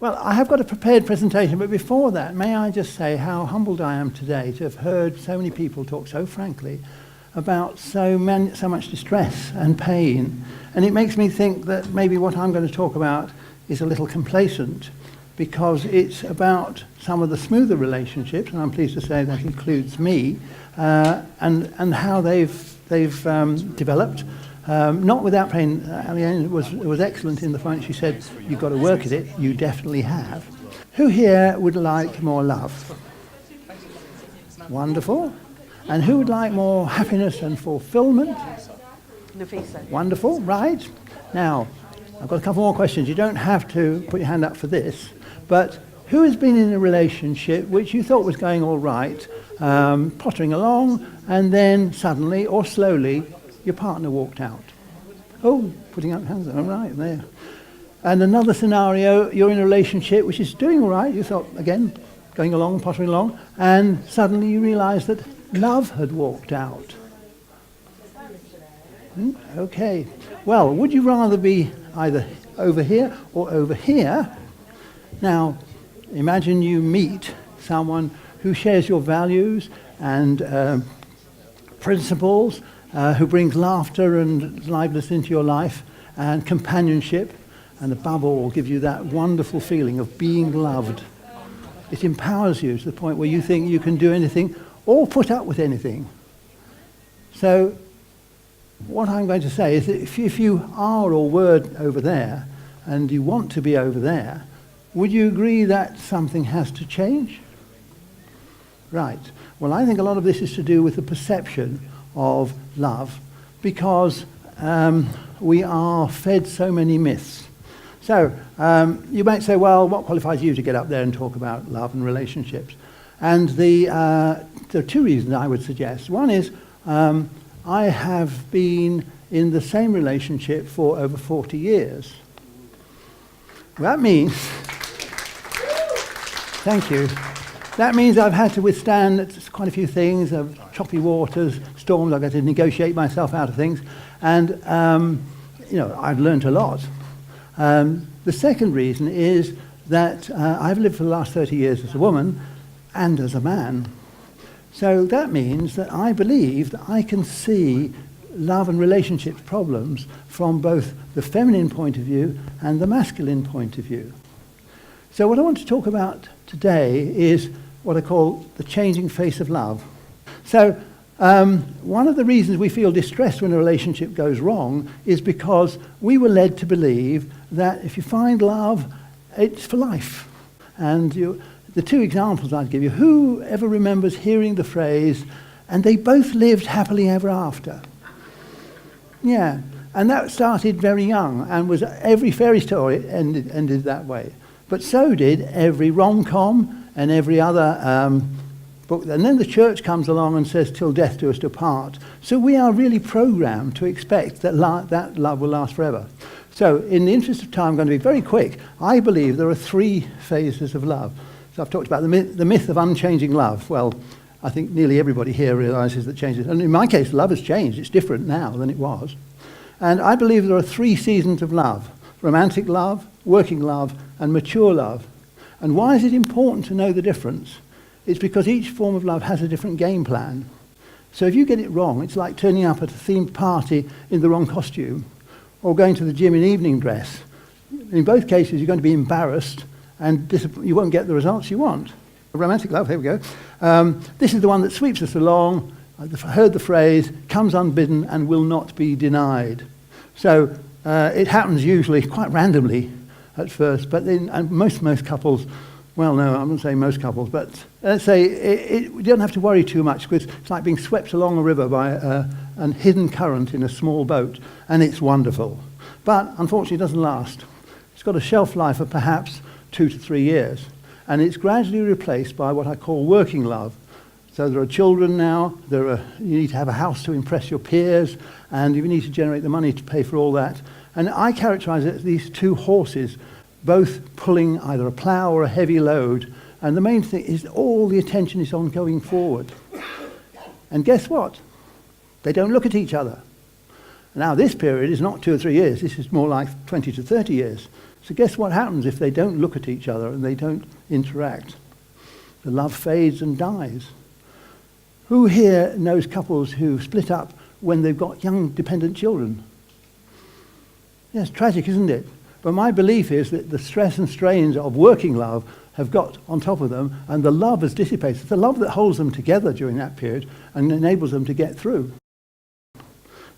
Well, I have got a prepared presentation, but before that, may I just say how humbled I am today to have heard so many people talk so frankly about so much distress and pain. And it makes me think that maybe what I'm going to talk about is a little complacent, because it's about some of the smoother relationships, and I'm pleased to say that includes me, and how they've developed. Not without pain. Aliane was excellent in the point she said, you've got to work at it. You definitely have. Who here would like more love? Wonderful. And who would like more happiness and fulfillment? Nafisa. Wonderful, right. Now, I've got a couple more questions. You don't have to put your hand up for this, but who has been in a relationship which you thought was going all right, pottering along, and then suddenly or slowly your partner walked out? Oh, putting up hands, all right, there. And another scenario, you're in a relationship which is doing all right, you thought, again, going along, pottering along, and suddenly you realise that love had walked out. Okay. Well, would you rather be either over here or over here? Now, imagine you meet someone who shares your values and principles, who brings laughter and liveliness into your life and companionship, and above all give you that wonderful feeling of being loved. It empowers you to the point where you think you can do anything or put up with anything. So what I'm going to say is that if you are or were over there and you want to be over there, would you agree that something has to change? Right. Well, I think a lot of this is to do with the perception of love, because we are fed so many myths. So you might say, well, what qualifies you to get up there and talk about love and relationships? And there are two reasons I would suggest. One is I have been in the same relationship for over 40 years. That means, thank you, that means I've had to withstand quite a few things, choppy waters, storms. I've had to negotiate myself out of things, and I've learnt a lot. The second reason is that I've lived for the last 30 years as a woman and as a man. So that means that I believe that I can see love and relationships problems from both the feminine point of view and the masculine point of view. So what I want to talk about today is what I call the changing face of love. So one of the reasons we feel distressed when a relationship goes wrong is because we were led to believe that if you find love, it's for life. And the two examples I'd give you, who ever remembers hearing the phrase, and they both lived happily ever after? Yeah, and that started very young, and was every fairy story ended that way. But so did every rom-com and every other book. And then the church comes along and says, till death do us part. So we are really programmed to expect that that love will last forever. So in the interest of time, I'm going to be very quick. I believe there are three phases of love. So I've talked about the myth of unchanging love. Well, I think nearly everybody here realizes that changes. And in my case, love has changed. It's different now than it was. And I believe there are three seasons of love: romantic love, working love, and mature love. And why is it important to know the difference? It's because each form of love has a different game plan. So if you get it wrong, it's like turning up at a themed party in the wrong costume, or going to the gym in evening dress. In both cases, you're going to be embarrassed, and you won't get the results you want. Romantic love, here we go. This is the one that sweeps us along. I've heard the phrase, comes unbidden and will not be denied. So it happens usually quite randomly at first, but then most couples, well, no, I'm not saying most couples, but let's say you don't have to worry too much, because it's like being swept along a river by a hidden current in a small boat, and it's wonderful. But unfortunately, it doesn't last. It's got a shelf life of perhaps 2 to 3 years, and it's gradually replaced by what I call working love. So there are children now, you need to have a house to impress your peers, and you need to generate the money to pay for all that. And I characterize it as these two horses, both pulling either a plough or a heavy load, and the main thing is all the attention is on going forward. And guess what? They don't look at each other. Now this period is not 2 or 3 years, this is more like 20 to 30 years. So guess what happens if they don't look at each other and they don't interact? The love fades and dies. Who here knows couples who split up when they've got young dependent children? Yeah, it's tragic, isn't it? But my belief is that the stress and strains of working love have got on top of them, and the love has dissipated. It's the love that holds them together during that period and enables them to get through.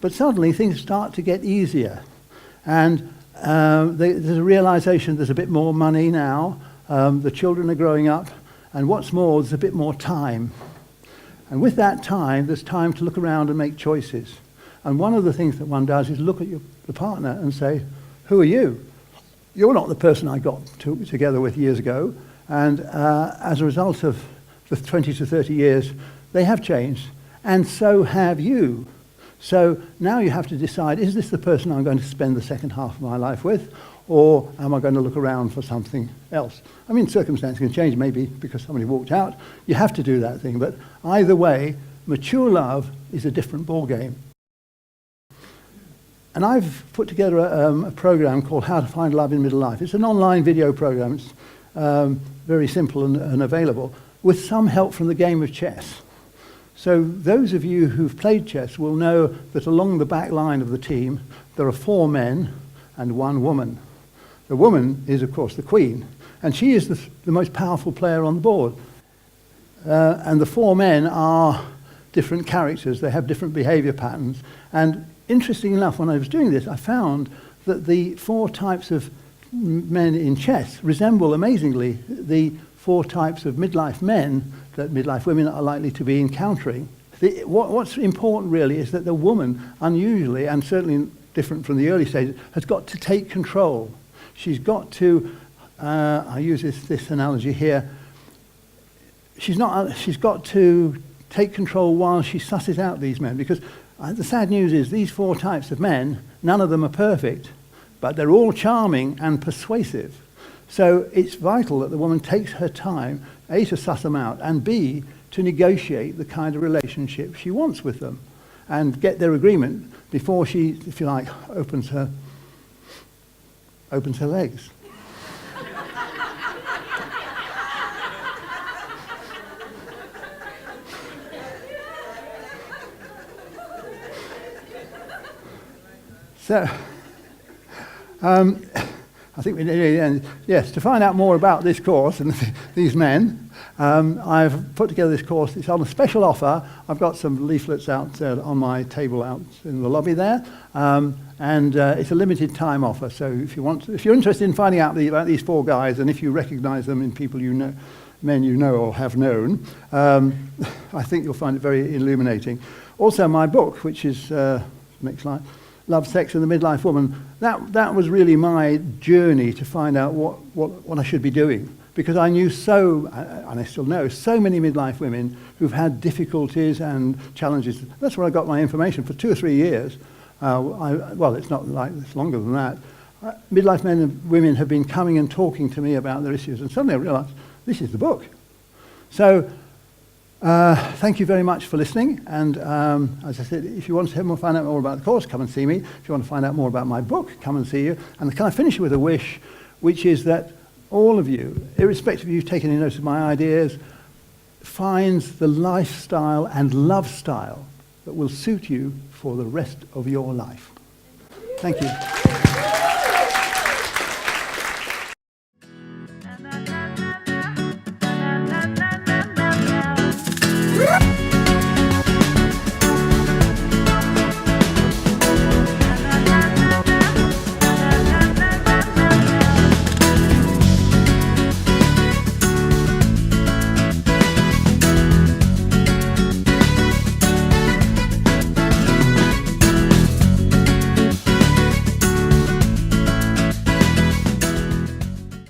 But suddenly things start to get easier, and there's a realization there's a bit more money now, the children are growing up, and what's more, there's a bit more time. And with that time, there's time to look around and make choices. And one of the things that one does is look at the partner and say, who are you? You're not the person I got together with years ago. And as a result of the 20 to 30 years, they have changed. And so have you. So now you have to decide, is this the person I'm going to spend the second half of my life with? Or am I going to look around for something else? I mean, circumstances can change, maybe because somebody walked out. You have to do that thing. But either way, mature love is a different ballgame. And I've put together a program called How to Find Love in Middle Life. It's an online video program. It's very simple and available, with some help from the game of chess. So those of you who've played chess will know that along the back line of the team, there are 4 men and 1 woman. The woman is, of course, the queen, and she is the most powerful player on the board. And the 4 men are different characters. They have different behavior patterns. And interesting enough, when I was doing this, I found that the 4 types of men in chess resemble amazingly the 4 types of midlife men that midlife women are likely to be encountering. What's important really is that the woman, unusually and certainly different from the early stages, has got to take control. She's got to, I use this analogy here, she's got to take control while she susses out these men, because the sad news is these 4 types of men, none of them are perfect, but they're all charming and persuasive. So it's vital that the woman takes her time, A, to suss them out, and B, to negotiate the kind of relationship she wants with them and get their agreement before she, if you like, opens her legs. So, I think we need to end. Yes, to find out more about this course and these men, I've put together this course. It's on a special offer. I've got some leaflets out on my table out in the lobby there, and it's a limited time offer. So if you're interested in finding out about these 4 guys, and if you recognise them in people you know, men you know or have known, I think you'll find it very illuminating. Also, my book, which is next slide. Love, Sex and the Midlife Woman, that was really my journey to find out what I should be doing. Because I knew and I still know, so many midlife women who've had difficulties and challenges. That's where I got my information for 2 or 3 years. Well, it's not like it's longer than that. Midlife men and women have been coming and talking to me about their issues, and suddenly I realized this is the book. So, thank you very much for listening, and as I said, if you want to find out more about the course, come and see me. If you want to find out more about my book, come and see you. And can I finish with a wish, which is that all of you, irrespective of you taking any notice of my ideas, finds the lifestyle and love style that will suit you for the rest of your life. Thank you.